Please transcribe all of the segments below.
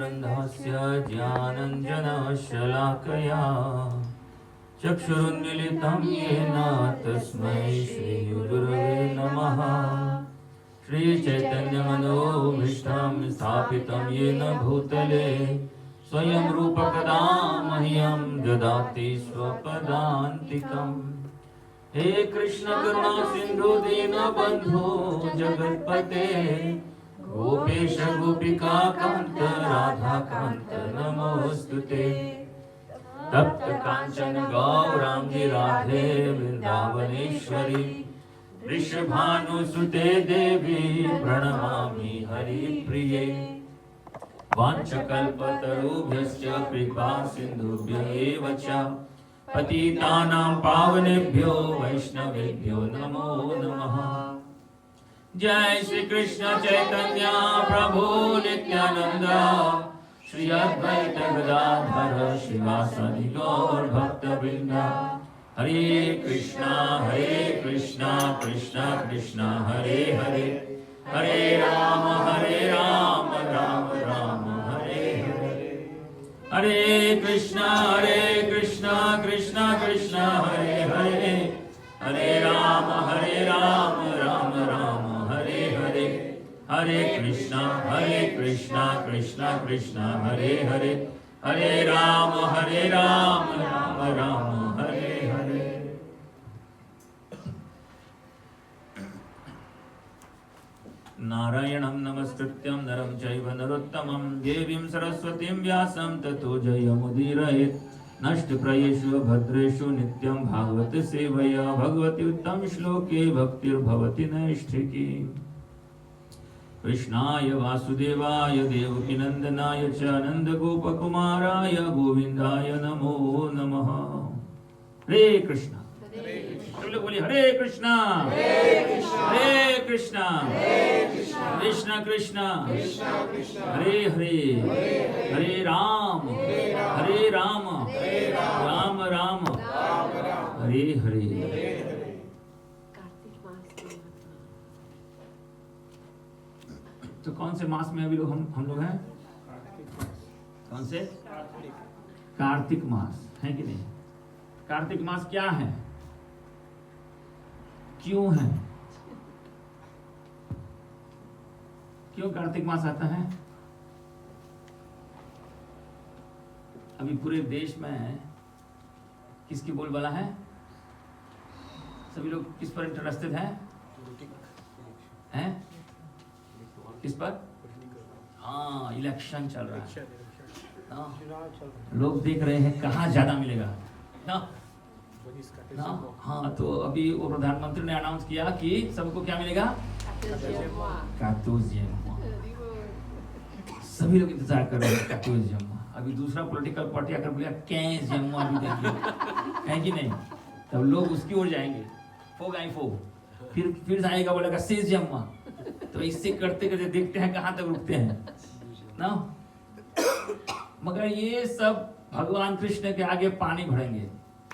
अन्धस्य ज्ञानञ्जनशलाकया चक्षुरुन्मीलितं येन तस्मै श्रीगुरवे नमः। श्रीचैतन्यमनोभीष्टं स्थापितं येन भूतले स्वयं रूपकदा मह्यं ददाति स्वपदान्तिकम्। हे कृष्ण करुणा सिन्धु दीनबन्धो जगत्पते गोपेश गोपिका कांत राधा कांत नमोस्तुते। तप्त कांचन गौरांगी राधे वृंदावनेश्वरी वृषभानुसुते देवी प्रणमामि हरिप्रिये। वाञ्छकल्पतरुभ्यश्च कृपा सिन्धुभ्यैव च पतितानां पावनेभ्यो वैष्णवेभ्यो नमो नमः। जय श्री कृष्ण चैतन्य प्रभु नित्यानंद श्री अद्वैत गदाधर शिवासादि गौर भक्तवृंद। हरे कृष्णा कृष्णा कृष्णा हरे हरे, हरे राम राम राम हरे हरे। हरे कृष्णा कृष्णा कृष्णा हरे हरे, हरे राम राम राम हरे हरे। हरे कृष्णा कृष्णा कृष्णा हरे हरे, हरे राम राम हरे हरे। नारायणं नमस्कृत्यं नरं चैव नरोत्तमं देवीं सरस्वतीं व्यासं ततो जयमुदीरयेत्। नष्टप्रायेषु भद्रेषु नित्यं भागवत सेवया भगवती उत्तम श्लोके भक्तिर्भवति नैष्ठिकी। कृष्णाय वासुदेवाय देवकीनंदनाय च नंदगोपकुमाराय गोविंदाय नमो नमः। हरे कृष्णा बोलिए हरे कृष्णा हरे कृष्णा कृष्ण कृष्ण हरे हरे, हरे राम राम राम हरे हरे। तो कौन से मास में अभी लोग हम लोग हैं? कौन से? कार्तिक मास है कि नहीं? कार्तिक मास क्या है, क्यों है, क्यों कार्तिक मास आता है? अभी पूरे देश में किसकी बोलबाला है? सभी लोग किस पर इंटरेस्टेड हैं? किस पर? हाँ, इलेक्शन चल रहा है। लोग देख रहे हैं कहाँ ज्यादा मिलेगा ना। हाँ, तो अभी वो प्रधानमंत्री ने अनाउंस किया कि सबको क्या मिलेगा? सभी लोग इंतजार कर रहे हैं। अभी दूसरा पॉलिटिकल पार्टी आकर बोलेगा है कि नहीं, तब लोग उसकी ओर जाएंगे। फिर आएगा बोलेगा सेज जम्मा। तो इससे करते करते देखते हैं कहां तक रुकते हैं ना। मगर ये सब भगवान कृष्ण के आगे पानी भरेंगे।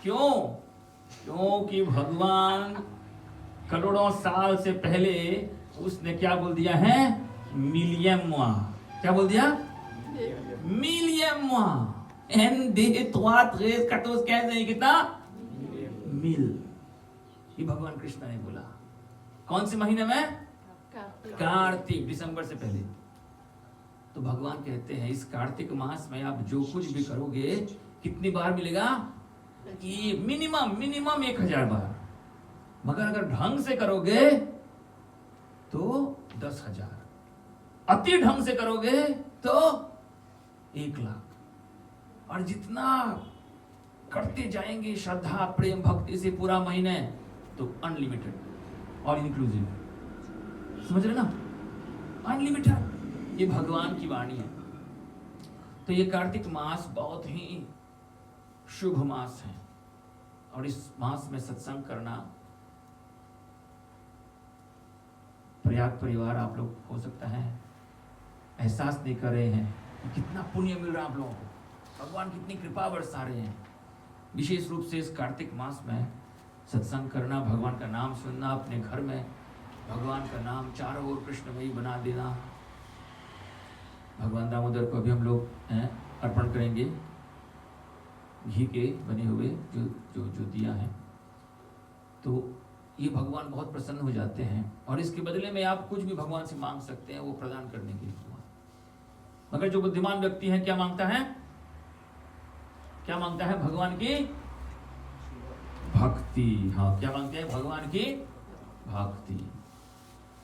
क्यों? क्योंकि भगवान करोड़ों साल से पहले उसने क्या बोल दिया है? मिलियमवा। क्या बोल दिया? मिलियमवा। कितना? मिल। ये भगवान कृष्ण ने बोला। कौन से महीने में? कार्तिक, दिसंबर से पहले। तो भगवान कहते हैं इस कार्तिक मास में आप जो कुछ भी करोगे कितनी बार मिलेगा? कि मिनिमम 1000 बार। मगर अगर ढंग से करोगे तो 10,000, अति ढंग से करोगे तो 1,00,000। और जितना करते जाएंगे श्रद्धा प्रेम भक्ति से पूरा महीने, तो अनलिमिटेड और इंक्लूसिव। समझ रहे ना? अनलिमिटेड। ये भगवान की वाणी है। तो ये कार्तिक मास बहुत ही शुभ मास है और इस मास में सत्संग करना, प्रयाग परिवार आप लोग हो सकता है एहसास नहीं कर रहे हैं कि कितना पुण्य मिल रहा है आप लोगों को। भगवान कितनी कृपा बरसा रहे हैं। विशेष रूप से इस कार्तिक मास में सत्संग करना, भगवान का नाम सुनना, अपने घर में भगवान का नाम चारों ओर कृष्णमयी बना देना, भगवान दामोदर को अभी हम लोग अर्पण करेंगे घी के बने हुए जो जो जो दिया है। तो ये भगवान बहुत प्रसन्न हो जाते हैं और इसके बदले में आप कुछ भी भगवान से मांग सकते हैं, वो प्रदान करने के लिए भगवान। मगर जो बुद्धिमान व्यक्ति है क्या मांगता है? क्या मांगता है? भगवान की भक्ति। हाँ, क्या मांगते हैं? भगवान की भक्ति।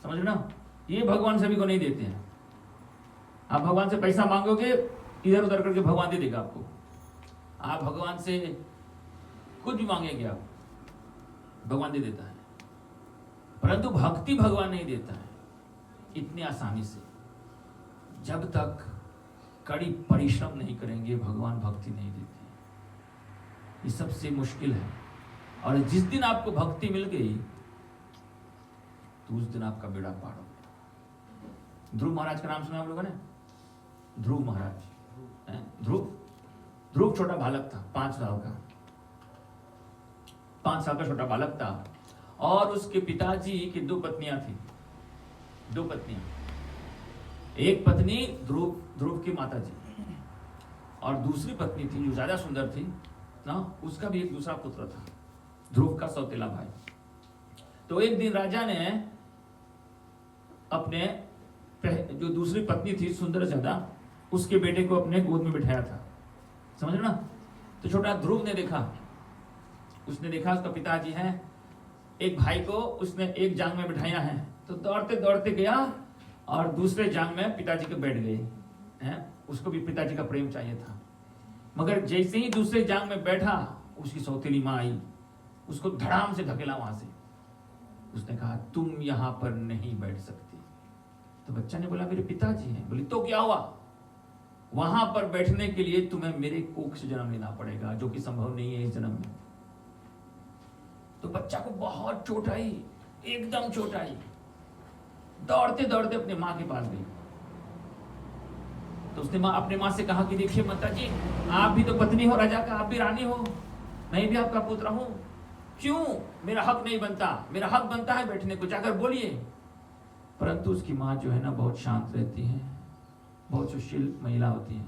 समझ ना, ये भगवान सभी को नहीं देते हैं। आप भगवान से पैसा मांगोगे, इधर उधर करके भगवान दे देगा आपको। आप भगवान से कुछ भी मांगेंगे आप, भगवान दे देता है। परंतु भक्ति भगवान नहीं देता है इतनी आसानी से। जब तक कड़ी परिश्रम नहीं करेंगे, भगवान भक्ति नहीं देते। ये सबसे मुश्किल है। और जिस दिन आपको भक्ति मिल गई तो उस दिन आपका बेड़ा पार हो गया। ध्रुव महाराज का नाम सुना आप लोगों ने? ध्रुव महाराज, ध्रुव छोटा बालक था, 5 साल का। 5 साल का छोटा बालक था और उसके पिताजी की 2 पत्नियां थी। 2 पत्नियां, एक पत्नी ध्रुव की माता जी और दूसरी पत्नी थी जो ज्यादा सुंदर थी ना, उसका भी एक दूसरा पुत्र था, ध्रुव का सौतेला भाई। तो एक दिन राजा ने अपने जो दूसरी पत्नी थी सुंदर ज्यादा, उसके बेटे को अपने गोद में बिठाया था। समझ ना? तो छोटा ध्रुव ने देखा, उसने देखा उसका पिताजी है, एक भाई को उसने एक जांग में बिठाया है। तो दौड़ते दौड़ते गया और दूसरे जांग में पिताजी के बैठ गए हैं। उसको भी पिताजी का प्रेम चाहिए था। मगर जैसे ही दूसरे जांग में बैठा, उसकी सौतेली माँ आई, उसको धड़ाम से धकेला वहां से। उसने कहा तुम यहां पर नहीं बैठ सकती। तो बच्चा ने बोला मेरे पिताजी हैं। बोली तो क्या हुआ? वहां पर बैठने के लिए तुम्हें मेरे कोख से जन्म लेना पड़ेगा, जो कि संभव नहीं है इस जन्म में। तो बच्चा को बहुत चोट आई, एकदम चोट आई। दौड़ते दौड़ते अपने माँ के पास गई। तो उसने अपने माँ से कहा कि देखिए माता जी, आप भी तो पत्नी हो राजा का, आप भी रानी हो, मैं भी आपका पुत्र हूं, क्यों मेरा हक नहीं बनता? मेरा हक बनता है बैठने को, जाकर बोलिए। परंतु उसकी माँ जो है ना, बहुत शांत रहती है, बहुत सुशील महिला होती है।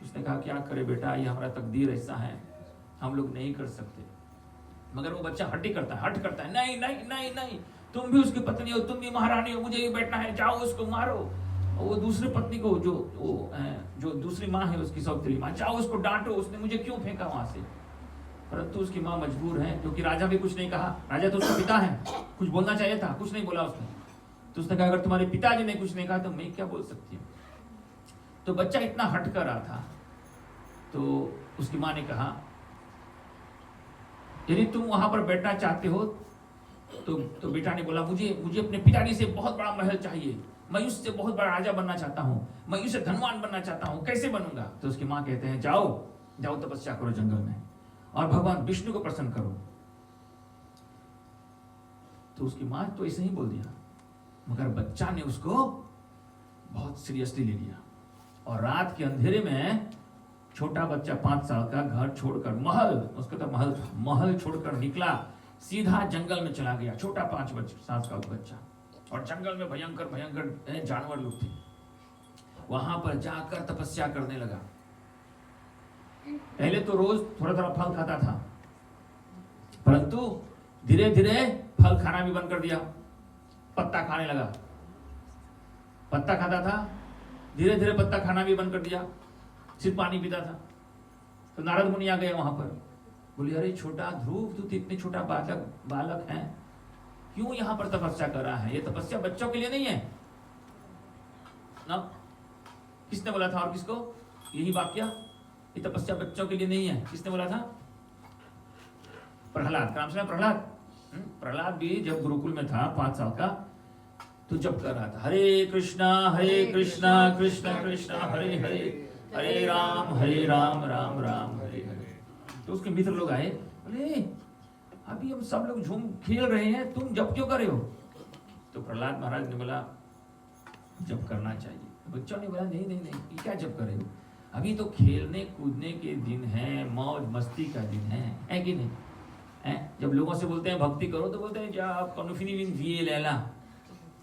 उसने कहा क्या करे बेटा, ये हमारा तकदीर ऐसा है, हम लोग नहीं कर सकते। मगर वो बच्चा हट करता है, नहीं नहीं नहीं नहीं, तुम भी उसकी पत्नी हो, तुम भी महारानी हो, मुझे भी बैठना है, जाओ उसको मारो। और वो दूसरी पत्नी को जो दूसरी माँ है उसकी सौतेली माँ, जाओ उसको डांटो, उसने मुझे क्यों फेंका वहां से। परंतु उसकी माँ मजबूर है, क्योंकि राजा भी कुछ नहीं कहा। राजा तो उसका पिता है, कुछ बोलना चाहिए था, कुछ नहीं बोला उसने। तो उसने कहा अगर तुम्हारे पिताजी ने कुछ नहीं कहा तो मैं क्या बोल सकती हूँ। तो बच्चा इतना हट कर रहा था। तो उसकी माँ ने कहा यदि तुम वहां पर बैठना चाहते हो तो बेटा ने बोला मुझे अपने पिताजी से बहुत बड़ा महल चाहिए, मैं उससे बहुत बड़ा राजा बनना चाहता हूँ, मैं उससे धनवान बनना चाहता हूँ, कैसे बनूंगा? तो उसकी माँ कहते हैं जाओ तपस्या करो जंगल में और भगवान विष्णु को प्रसन्न करो। तो उसकी माँ तो ऐसे ही बोल दिया, मगर बच्चा ने उसको बहुत सीरियसली ले लिया और रात के अंधेरे में छोटा बच्चा 5 साल का घर छोड़कर, महल उसका तो महल था, महल छोड़कर निकला, सीधा जंगल में चला गया। छोटा 5 साल का बच्चा, और जंगल में भयंकर भयंकर जानवर लोग थे। वहां पर जाकर तपस्या करने लगा। पहले तो रोज थोड़ा थोड़ा फल खाता था, परंतु धीरे धीरे फल खाना भी बंद कर दिया, पत्ता खाने लगा। पत्ता खाता था, धीरे धीरे पत्ता खाना भी बंद कर दिया, सिर्फ पानी पीता था। तो नारद मुनि आ गए वहां पर, बोले अरे छोटा ध्रुव, तू इतने छोटा बालक है, क्यों यहाँ पर तपस्या कर रहा है? ये तपस्या बच्चों के लिए नहीं है ना। किसने बोला था और किसको? यही वाक्य, ये तपस्या बच्चों के लिए नहीं है, किसने बोला था? प्रहलाद। नाम सुना प्रहलाद? प्रहलाद भी जब गुरुकुल में था 5 साल का, तो जब कर रहा था हरे कृष्णा कृष्ण कृष्ण हरे हरे, हरे राम राम राम हरे हरे। तो उसके मित्र लोग आए, बोले अभी हम सब लोग झूम खेल रहे हैं, तुम जप क्यों कर रहे हो? तो प्रहलाद महाराज ने बोला जप करना चाहिए। बच्चों ने बोला नहीं नहीं नहीं, ये क्या जप कर रहे हो? अभी तो खेलने कूदने के दिन है, मौज मस्ती का दिन है कि नहीं? जब लोगों से बोलते हैं भक्ति करो तो बोलते हैं क्या आप कनुफिनी विन विए लैला,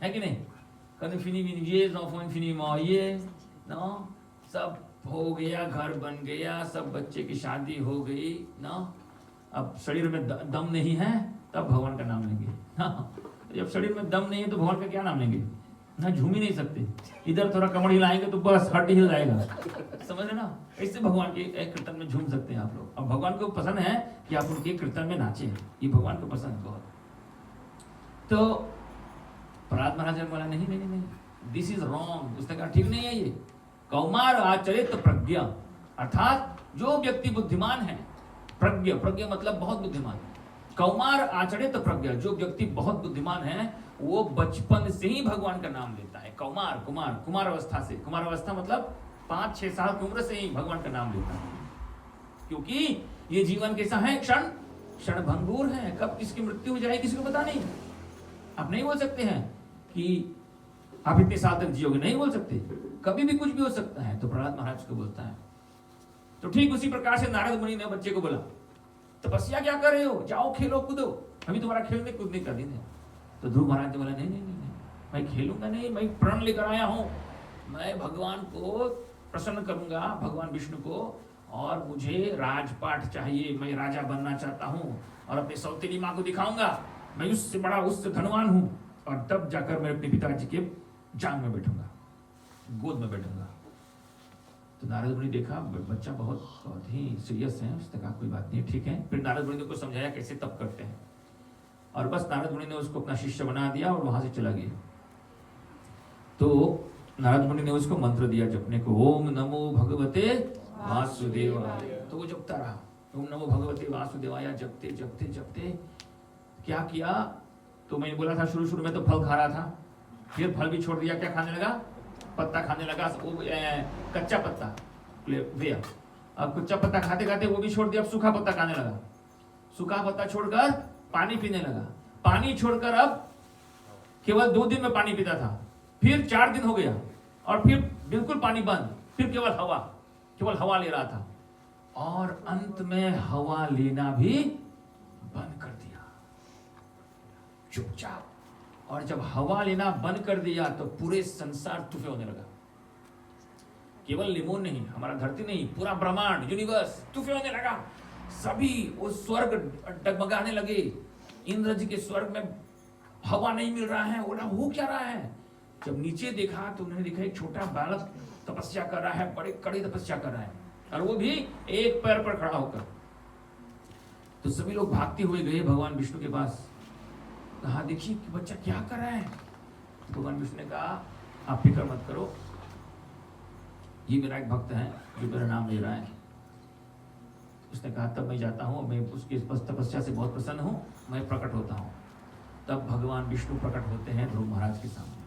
है कि नहीं? कनुफिनी विन विए नौफिनी मौये, ना, सब हो गया, घर बन गया, सब बच्चे की शादी हो गई ना, अब शरीर में दम नहीं है तब भगवान का नाम लेंगे ना। जब शरीर में दम नहीं है तो भगवान का क्या नाम लेंगे ना, झूम ही नहीं सकते। इधर थोड़ा कमर हिलाएंगे तो बस हड्डी हिल जाएगा, समझ रहे ना। इससे भगवान के एक कीर्तन में झूम सकते हैं आप लोग। अब भगवान को पसंद है कि आप उनके कीर्तन में नाचे, ये भगवान को पसंद बहुत। तो प्रहलाद महाराज ने बोला नहीं नहीं नहीं, दिस इज रॉन्ग। उसने कहा ठीक नहीं है ये। कौमार आचरित प्रज्ञा, अर्थात जो व्यक्ति बुद्धिमान है, प्रज्ञा, प्रज्ञा मतलब बहुत बुद्धिमान। कौमार आचरित प्रज्ञा, जो व्यक्ति बहुत बुद्धिमान है वो बचपन से ही भगवान का नाम लेता है। कौमार, कुमार, कुमार अवस्था से, कुमार अवस्था मतलब 5-6 साल की उम्र से ही भगवान का नाम लेता है। क्योंकि ये जीवन कैसा है, क्षण भंगुर है, कब किसकी मृत्यु हो जाए किसी को पता नहीं। आप नहीं बोल सकते हैं कि आप इतने साल तक जियोगे, नहीं बोल सकते, कभी भी कुछ भी हो सकता है। तो प्रहलाद महाराज को बोलता है। तो ठीक उसी प्रकार से नारद मुनि ने बच्चे को बोला, तपस्या क्या कर रहे हो, जाओ खेलो कूदो, अभी तुम्हारा खेलने कूदने का दिन है। तो ध्रुव महाराज ने बोला नहीं नहीं नहीं, मैं खेलूंगा नहीं, मैं प्रण लेकर आया हूं, मैं भगवान को प्रसन्न करूंगा, भगवान विष्णु को, और मुझे राजपाट चाहिए, मैं राजा बनना चाहता हूं और अपने सौतेली माँ को दिखाऊंगा मैं उससे बड़ा, उससे धनवान हूं, और तब जाकर मैं अपने पिताजी के जांग में बैठूंगा, गोद में बैठूंगा। तो नारद मुनि देखा बच्चा बहुत ही सीरियस है, उसने कहा कोई बात नहीं, ठीक है। फिर नारद मुनि ने उसको समझाया कैसे तप करते हैं, और बस नारद मुनि ने उसको अपना शिष्य बना दिया और वहां से चला गया। तो नारद मुनि ने उसको मंत्र दिया जपने को, ओम नमो भगवते वासुदेवाय। तो वो जपता रहा, ओम नमो भगवते वासुदेवाय, जपते जपते जपते क्या किया, तो मैंने बोला था शुरू में तो फल खा रहा था, फिर फल भी छोड़ दिया, क्या खाने लगा, पत्ता खाने लगा, कच्चा पत्ता दिया। अब कच्चा पत्ता खाते खाते वो भी छोड़ दिया, अब सूखा पत्ता खाने लगा, सूखा पत्ता छोड़कर पानी पीने लगा, पानी छोड़कर अब केवल 2 दिन में पानी पीता था, फिर 4 दिन हो गया, और फिर बिल्कुल पानी बंद, फिर केवल हवा ले रहा था, और अंत में हवा लेना भी बंद कर दिया चुपचाप। और जब हवा लेना बंद कर दिया तो पूरे संसार तूफे होने लगा। केवल लिमोन नहीं, हमारा धरती नहीं, पूरा ब्रह्मांड, यूनिवर्स तूफे होने लगा। सभी वो स्वर्ग डगमगाने लगे। इंद्र जी के स्वर्ग में हवा नहीं मिल रहा है, बोला हो क्या रहा है। जब नीचे देखा तो उन्होंने देखा एक छोटा बालक तपस्या कर रहा है, बड़े कड़ी तपस्या कर रहा है, और वो भी एक पैर पर खड़ा होकर। तो सभी लोग भागते हुए गए भगवान विष्णु के पास, कहा देखिए कि बच्चा क्या कर रहा है। तो भगवान विष्णु ने कहा आप फिक्र मत करो, ये मेरा एक भक्त है जो मेरा नाम ले रहा है। उसने कहा तब मैं जाता हूँ, मैं उसकी तपस्या से बहुत प्रसन्न हूँ, मैं प्रकट होता हूँ। तब भगवान विष्णु प्रकट होते हैं ध्रुव महाराज के सामने।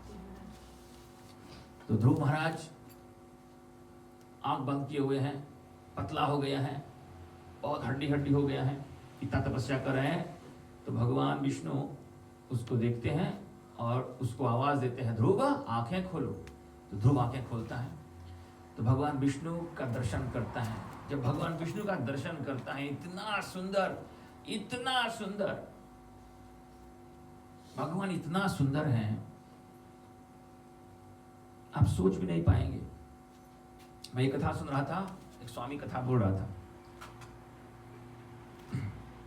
तो ध्रुव महाराज आंख बंद किए हुए हैं, पतला हो गया है, बहुत हड्डी हड्डी हो गया है, इतना तपस्या कर रहे हैं। तो भगवान विष्णु उसको देखते हैं और उसको आवाज देते हैं, ध्रुव आंखें खोलो। तो ध्रुव आंखें खोलता है, तो भगवान विष्णु का दर्शन करता है। जब भगवान विष्णु का दर्शन करता है, इतना सुंदर, इतना सुंदर, भगवान इतना सुंदर है आप सोच भी नहीं पाएंगे। मैं ये कथा सुन रहा था, एक स्वामी कथा बोल रहा था।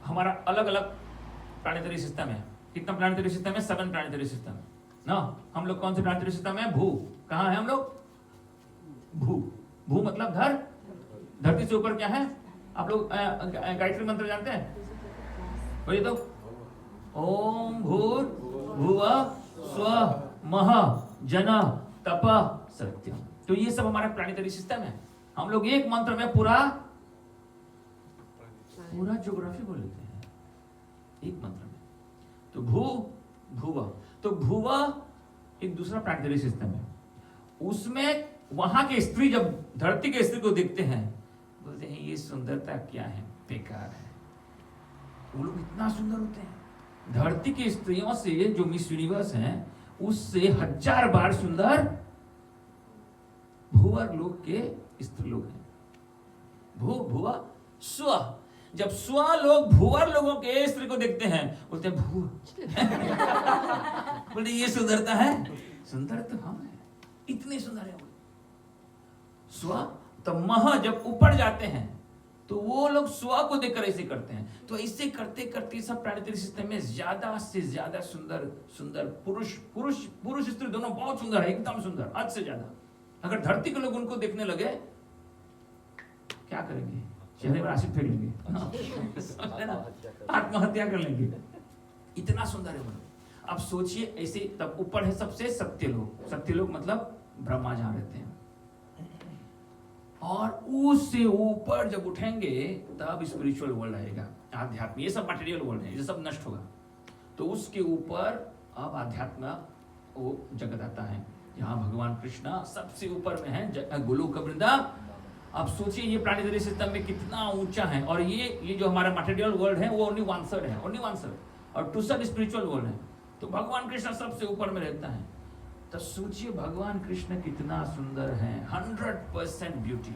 हमारा अलग अलग प्लानिटरी सिस्टम है। कितना प्लानिटरी सिस्टम है? 7 प्लानिटरी सिस्टम ना। हम लोग कौन से प्लानिटरी सिस्टम है? भू। कहाँ है हम लोग? भू। भू मतलब धरती से ऊपर क्या है? आप लोग गायत्री मंत्र जानते हैं? बोलिए तो, ओम भूर भुवः स्वः मह जन तप सत्यम। तो ये सब हमारा प्लानिटरी सिस्टम है। हम लोग एक मंत्र में पूरा ज्योग्राफी बोल लेते हैं एक मंत्र में। तो भू भुव, तो भुव एक दूसरा प्लानिटरी सिस्टम है। उसमें वहां के स्त्री जब धरती के स्त्री को देखते हैं, बोलते हैं ये सुंदरता क्या है, बेकार है। वो लोग इतना सुंदर होते हैं। धरती की स्त्रियों से जो मिस यूनिवर्स हैं, उससे 1000 बार सुंदर भूवर लोग के स्त्री लोग हैं। भू भुव स्व। जब स्व लोग भूवर लोगों के स्त्री को देखते हैं, बोलते हैं भू बोलते ये सुंदरता है। सुंदर तो हम है, इतने सुंदर है वो। स्व, तो मह जब ऊपर जाते हैं तो वो लोग स्व को देखकर ऐसे करते हैं। तो ऐसे करते करते सब प्लानिटरी सिस्टम में ज्यादा से ज्यादा सुंदर सुंदर पुरुष पुरुष पुरुष स्त्री दोनों बहुत सुंदर है, एकदम सुंदर, हद से ज्यादा। अगर धरती के लोग उनको देखने लगे क्या करेंगे? चेहरे पर एसिड फेंक लेंगे, आत्महत्या कर लेंगे, इतना सुंदर है वो। अब सोचिए ऐसे, तब ऊपर है सबसे सत्य लोग। सत्य लोग मतलब ब्रह्मा जहां रहते हैं, और उससे ऊपर जब उठेंगे तब स्पिरिचुअल वर्ल्ड आएगा, आध्यात्म। ये सब मटेरियल वर्ल्ड है, ये सब नष्ट होगा। तो उसके ऊपर अब आध्यात्म वो जगत आता है, जहां भगवान कृष्णा सबसे ऊपर में है, गोलोक वृंदा। अब सोचिए ये प्लानिटरी सिस्टम में कितना ऊंचा है, और ये जो हमारा मटेरियल वर्ल्ड है वो ओनली 1/3 है, ओनली 1/3, और 2/3 स्पिरिचुअल वर्ल्ड है। तो भगवान कृष्ण सबसे ऊपर में रहता है। तो सोचिए भगवान कृष्ण कितना सुंदर है, 100% ब्यूटी।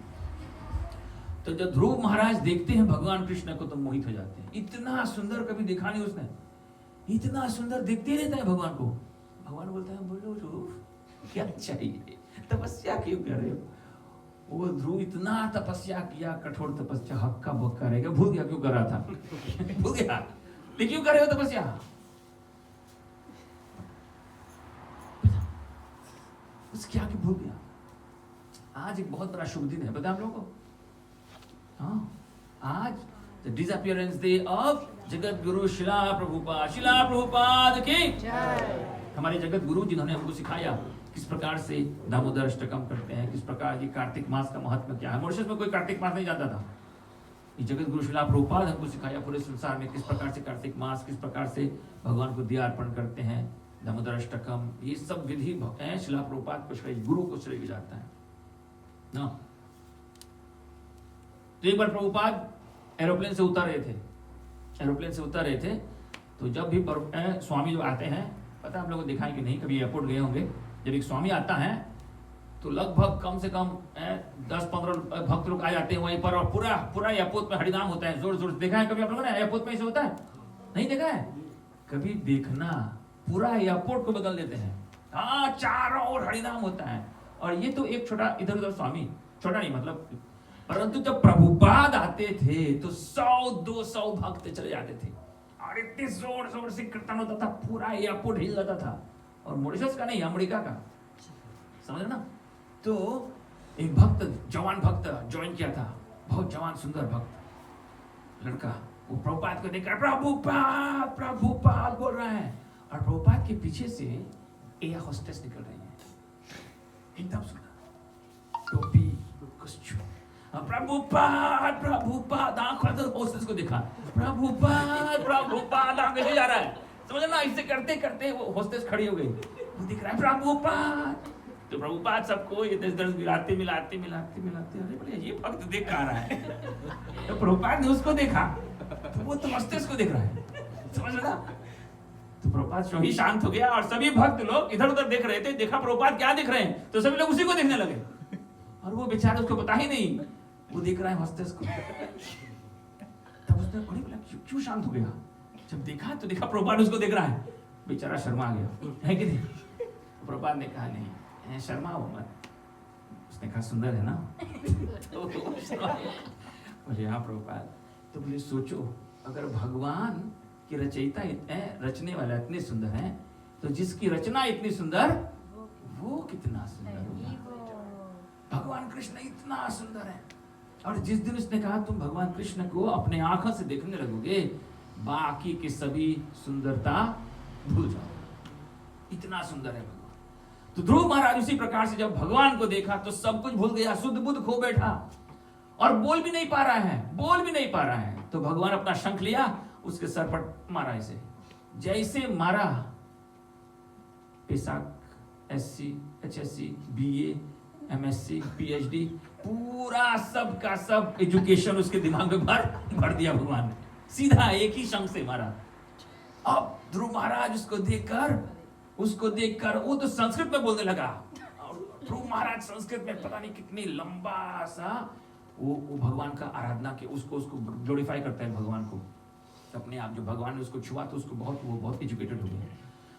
तो जब ध्रुव महाराज देखते हैं भगवान कृष्ण को तो मोहित हो जाते हैं। इतना सुंदर कभी देखा नहीं उसने, इतना सुंदर देखते रहता है भगवान को। भगवान बोलते हैं बोलो ध्रुव क्या चाहिए, तपस्या क्यों कर रहे हो? वो ध्रुव इतना तपस्या किया, कठोर तपस्या, हक्का बक्का रहेगा, भूल गया क्यों कर रहा था भूल गया, लेकिन क्यों कर रहे हो तपस्या? उस क्या कि भूल गया। आज एक बहुत बड़ा शुभ दिन है, पता है आप लोगों को? हाँ, आज the disappearance day of Jagat Guru शिला प्रभुपाद की हमारे जगत गुरु जिन्होंने हमको सिखाया किस प्रकार से दामोदर अष्टकम करते हैं, किस प्रकार ये कार्तिक मास का महत्व क्या है। मॉरिशस में कोई कार्तिक मास नहीं जानता था, ये जगत गुरु शिला प्रभुपाद हमको सिखाया पूरे संसार में किस प्रकार से कार्तिक मास, किस प्रकार से भगवान को दिया अर्पण करते हैं, दामोदर अष्टकम, ये सब विधि शिला प्रभुपाद को श्रेय, गुरु को श्रेय जाता है ना। तो एक बार प्रभुपाद एरोप्लेन से उतर रहे थे, तो जब भी स्वामी जो आते हैं, पता है आप लोगों को दिखाएं कि नहीं, कभी एयरपोर्ट गए होंगे, जब एक स्वामी आता है तो लगभग कम से कम 10-15 भक्त लोग आ जाते हैं वहीं पर, और पूरा एयरपोर्ट में हरिनाम होता है, जोर जोर से। देखा है कभी आप लोगों ने एयरपोर्ट में ऐसे होता है? नहीं देखा है? कभी देखना, पूरा एयरपोर्ट को बदल देते हैं। हाँ, चारों ओर हरिनाम होता है। और ये तो एक छोटा इधर उधर स्वामी, छोटा नहीं मतलब, परंतु जब प्रभुपाद आते थे तो 100-200 भक्त चले जाते थे, और इतने जोर जोर से कीर्तन होता था, पूरा एयरपोर्ट हिल जाता था। और मॉरिशस का नहीं, अमेरिका का, समझ रहे ना? तो एक भक्त, जवान भक्त ज्वाइन किया था, बहुत जवान सुंदर भक्त लड़का, वो प्रभुपाद को देखकर प्रभुपाद बोल रहा है, और प्रभुपाद के पीछे से एयर होस्टेस निकल रही है, एकदम सुंदर, टोपी, कॉस्ट्यूम। प्रभुपाद आंखों से होस्टेस को देखा, प्रभुपाद आगे जा रहा है, समझ ना? इसे करते करते वो होस्टेस खड़ी हो गई, वो दिख रहा है प्रभुपाद। तो प्रभुपाद सबको ये 10 मिलाते, अरे बोले ये भक्त देख आ रहा है। तो प्रभुपाद ने उसको देखा, तो वो तो होस्टेस को देख रहा है, समझ ना? तो प्रभुपाद ही शांत हो गया, और सभी भक्त लोग इधर उधर देख रहे थे। देखा प्रभुपाद क्या देख रहे हैं, तो सभी लोग उसी को देखने लगे, और वो बेचारा उसको पता ही नहीं, वो देख रहा है होस्टेस को। तब उसने बोला क्यों शांत हो गया? जब देखा तो देखा प्रभुपाद उसको देख रहा है, बेचारा शर्मा गया, है कि नहीं? प्रभुपाद ने कहा नहीं शर्मा हो मत। उसने कहा सुंदर है ना? तो बोले हाँ प्रभुपाद। तो बोले सोचो, अगर भगवान की रचयिता रचने वाला इतने सुंदर है, तो जिसकी रचना इतनी सुंदर, वो कितना सुंदर होगा। भगवान कृष्ण इतना सुंदर है, और जिस दिन उसने कहा तुम भगवान कृष्ण को अपने आंखों से देखने लगोगे, बाकी की सभी सुंदरता भूल जाओ, इतना सुंदर है भगवान। तो ध्रुव महाराज उसी प्रकार से जब भगवान को देखा तो सब कुछ भूल गया, शुद्ध बुद्ध खो बैठा, और बोल भी नहीं पा रहा है। तो भगवान अपना शंख लिया, उसके सर पर मारा, ऐसे जैसे मारा, पेशाक, SC, HSC, BA, MSc, PhD, पूरा सब का सब एजुकेशन उसके दिमाग में भर दिया भगवान ने, सीधा एक ही शंख से मारा। अब ध्रुव महाराज उसको देखकर वो तो संस्कृत में बोलने लगा, और ध्रुव महाराज संस्कृत में पता नहीं कितनी लंबा सा वो भगवान का आराधना के उसको ग्लोरीफाई करता है भगवान को अपने आप। जो भगवान ने उसको छुआ तो उसको बहुत एजुकेटेड हो गया।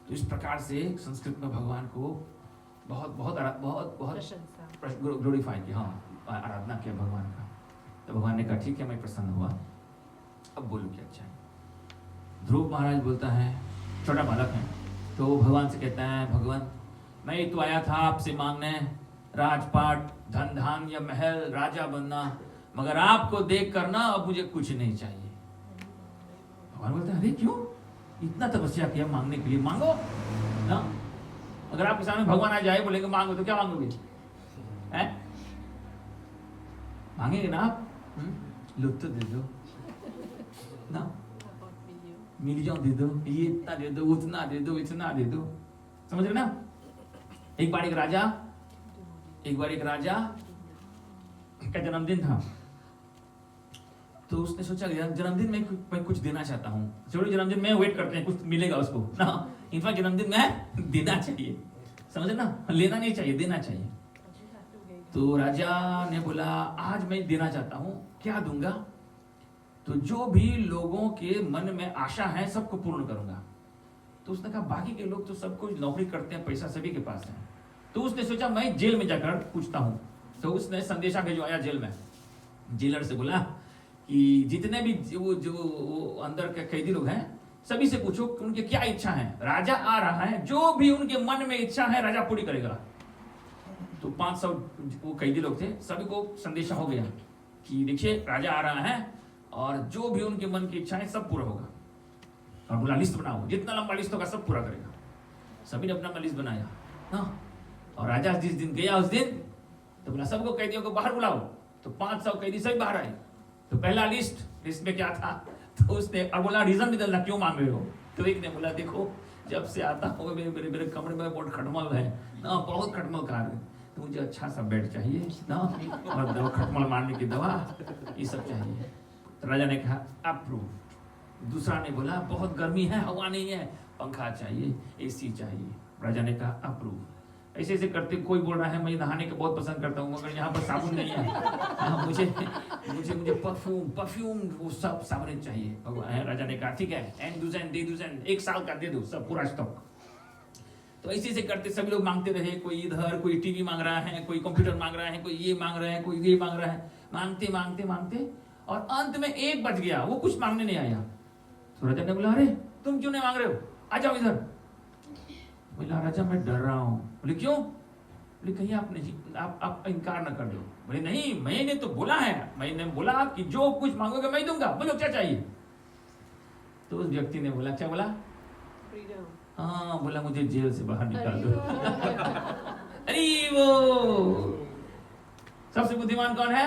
तो इस प्रकार से संस्कृत में भगवान को बहुत बहुत बहुत बहुत ग्लोरीफाई किया, हाँ आराधना किया भगवान का। तो भगवान ने कहा ठीक है मैं प्रसन्न हुआ, अब बोलूँ क्या चाहिए। ध्रुव महाराज बोलता है, छोटा बालक है, तो वो भगवान से कहता है भगवान मैं तो आया था आपसे मांगने राजपाट धन धान या महल राजा बनना, मगर आपको देख कर ना अब मुझे कुछ नहीं चाहिए। भगवान बोलते हैं अरे क्यों, इतना तपस्या किया मांगने के लिए, मांगो ना। अगर आपके सामने भगवान आ जाए बोलेंगे मांगो तो क्या मांगोगे, हैं? मांगेंगे ना आप? लुत्फ तो दे दो ना, मिलियन दे दो, ये इतना दे दो, उतना दे दो, इतना दे दो, समझ रहे ना। एक बार एक राजा का जन्मदिन था, तो उसने सोचा जन्मदिन में मैं कुछ देना चाहता हूँ। चलो जन्मदिन में वेट करते हैं, कुछ मिलेगा उसको ना, इनफैक्ट जन्मदिन में देना चाहिए, समझे ना, लेना नहीं चाहिए, देना चाहिए। तो राजा ने बोला आज मैं देना चाहता हूँ, क्या दूंगा? तो जो भी लोगों के मन में आशा है सबको पूर्ण करूंगा। तो उसने कहा बाकी के लोग तो सब कुछ नौकरी करते हैं, पैसा सभी के पास है। तो उसने सोचा मैं जेल में जाकर पूछता हूँ। तो उसने संदेशा भेजवाया जेल में, जेलर से बोला कि जितने भी वो अंदर के कैदी लोग हैं सभी से पूछो कि उनकी क्या इच्छा है, राजा आ रहा है, जो भी उनके मन में इच्छा है राजा पूरी करेगा। तो 500 वो कैदी लोग थे, सभी को संदेशा हो गया कि देखिए राजा आ रहा है और जो भी उनके मन की इच्छा है सब पूरा होगा। और बोला लिस्ट बनाओ, जितना लंबा लिस्ट होगा सब पूरा करेगा। सभी ने अपना लिस्ट बनाया हाँ। और राजा जिस दिन गया उस दिन तो बोला सबको कैदियों को बाहर बुलाओ। तो 500 कैदी सभी बाहर आए। तो पहला लिस्ट में क्या था, तो उसने और बोला रीजन भी देना क्यों मांग रहे हो। तो एक ने बोला देखो जब से आता हूँ मेरे कमरे में बहुत खटमल है ना, बहुत खटमल खा रहे, तो मुझे अच्छा सा बेड चाहिए ना, और खटमल मारने की दवा ये सब चाहिए। तो राजा ने कहा अप्रूव। दूसरा ने बोला बहुत गर्मी है, हवा नहीं है, पंखा चाहिए, एसी चाहिए। राजा ने कहा अप्रूव। ऐसे ऐसे करते कोई बोल रहा है मैं नहाने को बहुत पसंद करता हूँ मगर यहाँ पर साबुन नहीं है, मुझे परफ्यूम वो सब साबुन चाहिए। राजा ने कहा ठीक है, एंड डूजन दे डूजन 1 साल का दे दो सब पूरा स्टॉक। तो ऐसे ऐसे करते सभी लोग मांगते रहे, कोई इधर, कोई टीवी मांग रहा है, कोई कंप्यूटर मांग रहा है, कोई ये मांग रहा है, कोई ये मांग रहा है, मांगते मांगते मांगते और अंत में एक बच गया, वो कुछ मांगने नहीं आया। तो राजा ने बोला अरे तुम क्यों नहीं मांग रहे हो, आ जाओ इधर। बोला राजा मैं डर रहा हूँ। बोले क्यों? बोले कहीं आप इनकार न कर दो। बोले नहीं मैंने तो बोला है, मैंने बोला कि जो कुछ मांगोगे मैं दूंगा, बोलो क्या चाहिए। तो उस व्यक्ति ने बोला क्या बोला? हाँ बोला मुझे जेल से बाहर निकाल दो। अरे वो सबसे बुद्धिमान कौन है?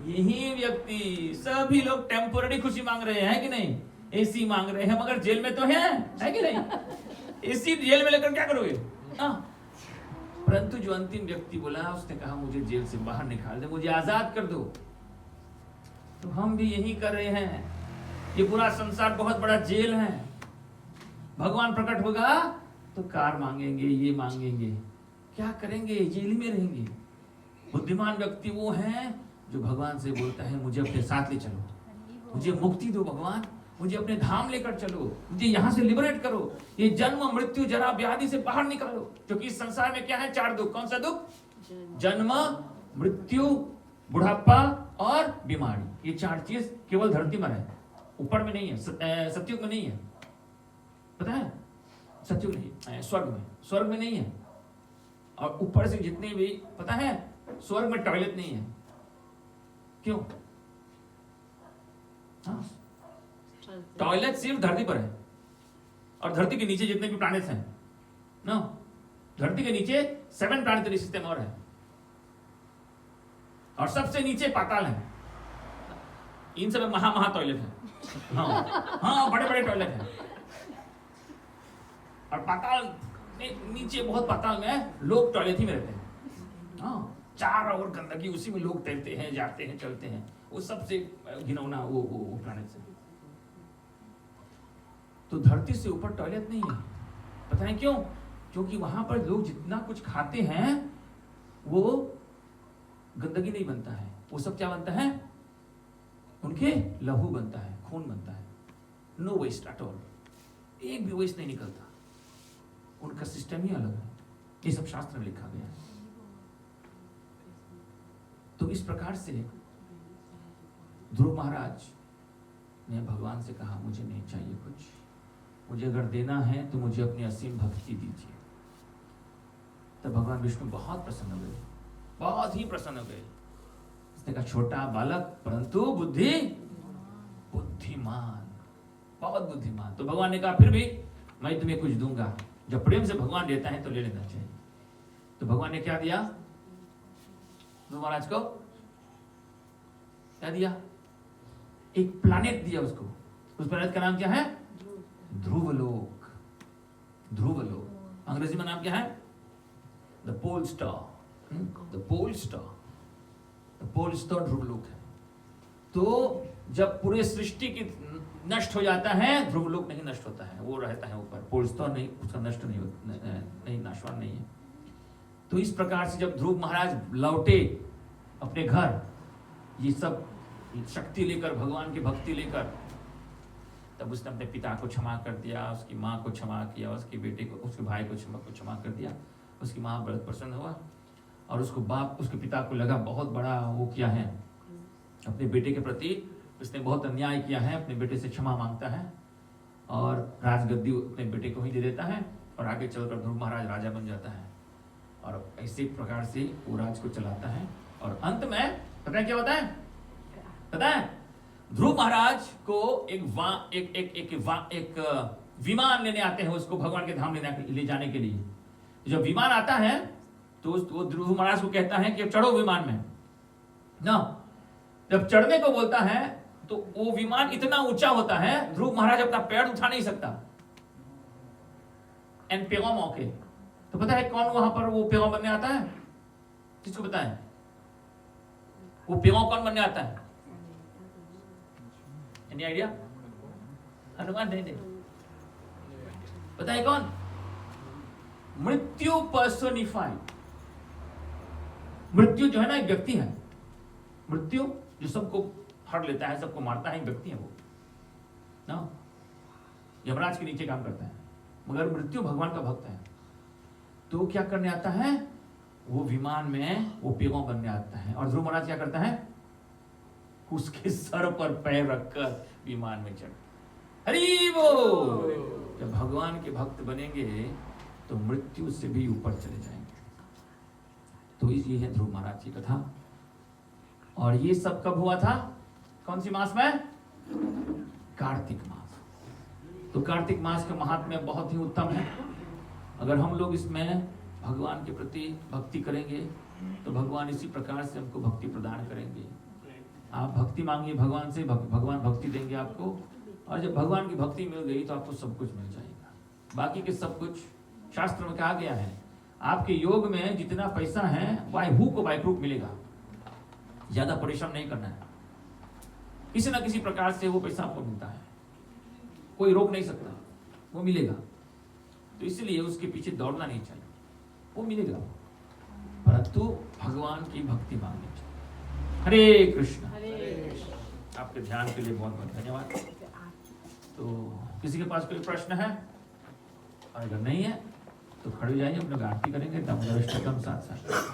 यही व्यक्ति। सभी लोग टेम्पोररी खुशी मांग रहे हैं कि नहीं, एसी मांग रहे हैं, मगर जेल में तो है कि नहीं? एसी जेल में लेकर क्या करोगे? परंतु जो अंतिम व्यक्ति बोला उसने कहा मुझे जेल से बाहर निकाल दे, मुझे आजाद कर दो। तो हम भी यही कर रहे हैं। ये पूरा संसार बहुत बड़ा जेल है। भगवान प्रकट होगा तो कार मांगेंगे, ये मांगेंगे, क्या करेंगे? जेल में रहेंगे। बुद्धिमान व्यक्ति वो है जो भगवान से बोलता है मुझे अपने साथ ले चलो, मुझे मुक्ति दो भगवान, मुझे अपने धाम लेकर चलो, मुझे यहाँ से लिबरेट करो, ये जन्म मृत्यु जरा व्याधि से बाहर निकालो। क्योंकि इस संसार में क्या है? 4 दुख। कौन सा दुख? जन्म मृत्यु बुढ़ापा और बीमारी। ये 4 चीज केवल धरती में है, ऊपर में नहीं है, सतयुग में नहीं है, पता है? सतयुग नहीं, स्वर्ग में नहीं है। और ऊपर से जितने भी पता है, स्वर्ग में टॉयलेट नहीं है। क्यों? टॉयलेट सिर्फ धरती पर है, और धरती के नीचे जितने भी प्लैनेट्स हैं ना, धरती के नीचे 7 प्लैनेटरी सिस्टम और है, और सबसे नीचे पाताल है। इन सब में महा टॉयलेट है। हाँ बड़े बड़े टॉयलेट है। और पाताल नीचे बहुत पाताल में लोग टॉयलेट ही में रहते हैं। हाँ चारों ओर गंदगी, उसी में लोग तैरते हैं, जाते हैं, चलते हैं। वो सबसे घिनौना वो प्लैनेट से। तो धरती से ऊपर टॉयलेट नहीं है। पता है क्यों? क्योंकि वहां पर लोग जितना कुछ खाते हैं वो गंदगी नहीं बनता है, वो सब क्या बनता है? उनके लहू बनता है, खून बनता है। नो वेस्ट एट ऑल, एक भी वेस्ट नहीं निकलता। उनका सिस्टम ही अलग है। ये सब शास्त्र में लिखा गया है। तो इस प्रकार से ध्रुव महाराज ने भगवान से कहा, मुझे नहीं चाहिए कुछ, मुझे अगर देना है तो मुझे अपनी असीम भक्ति दीजिए। तब भगवान विष्णु बहुत प्रसन्न हो गए, बहुत ही प्रसन्न हो गए। उसने कहा, छोटा बालक परंतु बुद्धिमान, बहुत बुद्धिमान। तो भगवान ने कहा, फिर भी मैं तुम्हें कुछ दूंगा। जब प्रेम से भगवान देता है तो ले लेना चाहिए। तो भगवान ने क्या दिया ध्रुव महाराज को? क्या दिया? एक प्लैनेट दिया उसको। उस प्लैनेट का नाम क्या है? ध्रुवलोक। ध्रुवलोक अंग्रेजी में नाम क्या है? The pole star. The pole star, the pole star ध्रुवलोक है। तो जब पूरे सृष्टि की नष्ट हो जाता है, ध्रुवलोक नहीं नष्ट होता है, वो रहता है ऊपर। पोल स्टार नहीं, उसका नष्ट नहीं नाशवान नहीं है। तो इस प्रकार से जब ध्रुव महाराज लौटे अपने घर, ये सब शक्ति लेकर, भगवान की भक्ति लेकर, तब उसने अपने पिता को क्षमा कर दिया, उसकी माँ को क्षमा किया, उसके बेटे को, उसके भाई को क्षमा कर दिया। उसकी माँ बहुत प्रसन्न हुआ और उसके पिता को लगा बहुत बड़ा वो किया है अपने बेटे के प्रति, उसने बहुत अन्याय किया है, अपने बेटे से क्षमा मांगता है और राजगद्दी अपने बेटे को ही दे देता है और आगे चलकर ध्रुव महाराज राजा बन जाता है। और इसी प्रकार से वो राज को चलाता है। और अंत में पता है क्या होता है? पता है? ध्रुव महाराज को एक विमान लेने आते हैं, उसको भगवान के धाम ले जाने के लिए। जब विमान आता है तो वो ध्रुव महाराज को कहता है कि चढ़ो विमान में ना। जब चढ़ने को बोलता है तो वो विमान इतना ऊंचा होता है, ध्रुव महाराज अपना पैर उठा नहीं सकता। एंड पेगम ओके। तो पता है कौन वहां पर वो पेगम बनने आता है? किसको पता है वो पेगम कौन बनने आता है? Any idea? हनुमान नहीं। पता है कौन? मृत्यु पर्सोनिफाइड। मृत्यु जो है ना, एक व्यक्ति है। मृत्यु जो सबको हर लेता है, सबको मारता है, एक व्यक्ति है वो ना। यमराज के नीचे काम करता है, मगर मृत्यु भगवान का भक्त है। तो क्या करने आता है? वो विमान में वो पेगों बनने आता है। और ध्रुव महाराज क्या करता है? उसके सर पर पैर रखकर विमान में चढ़। हरि बोल। जब भगवान के भक्त बनेंगे तो मृत्यु से भी ऊपर चले जाएंगे। तो ये है ध्रुव महाराज की कथा। और ये सब कब हुआ था? कौन सी मास में? कार्तिक मास। तो कार्तिक मास का महात्म्य बहुत ही उत्तम है। अगर हम लोग इसमें भगवान के प्रति भक्ति करेंगे तो भगवान इसी प्रकार से हमको भक्ति प्रदान करेंगे। आप भक्ति मांगिए भगवान से, भगवान भक्ति देंगे आपको। और जब भगवान की भक्ति मिल गई तो आपको सब कुछ मिल जाएगा। बाकी के सब कुछ शास्त्र में कहा गया है, आपके योग में जितना पैसा है बाय हुक बाय क्रूक मिलेगा। ज्यादा परिश्रम नहीं करना है, किसी ना किसी प्रकार से वो पैसा आपको मिलता है, कोई रोक नहीं सकता, वो मिलेगा। तो इसलिए उसके पीछे दौड़ना नहीं चाहिए, वो मिलेगा, परंतु भगवान की भक्ति मांगनी चाहिए। हरे कृष्ण। आपके ध्यान के लिए बहुत बहुत धन्यवाद। तो किसी के पास कोई प्रश्न है? और अगर नहीं है तो खड़े हो जाइए, अपने आरती करेंगे। साथ साथ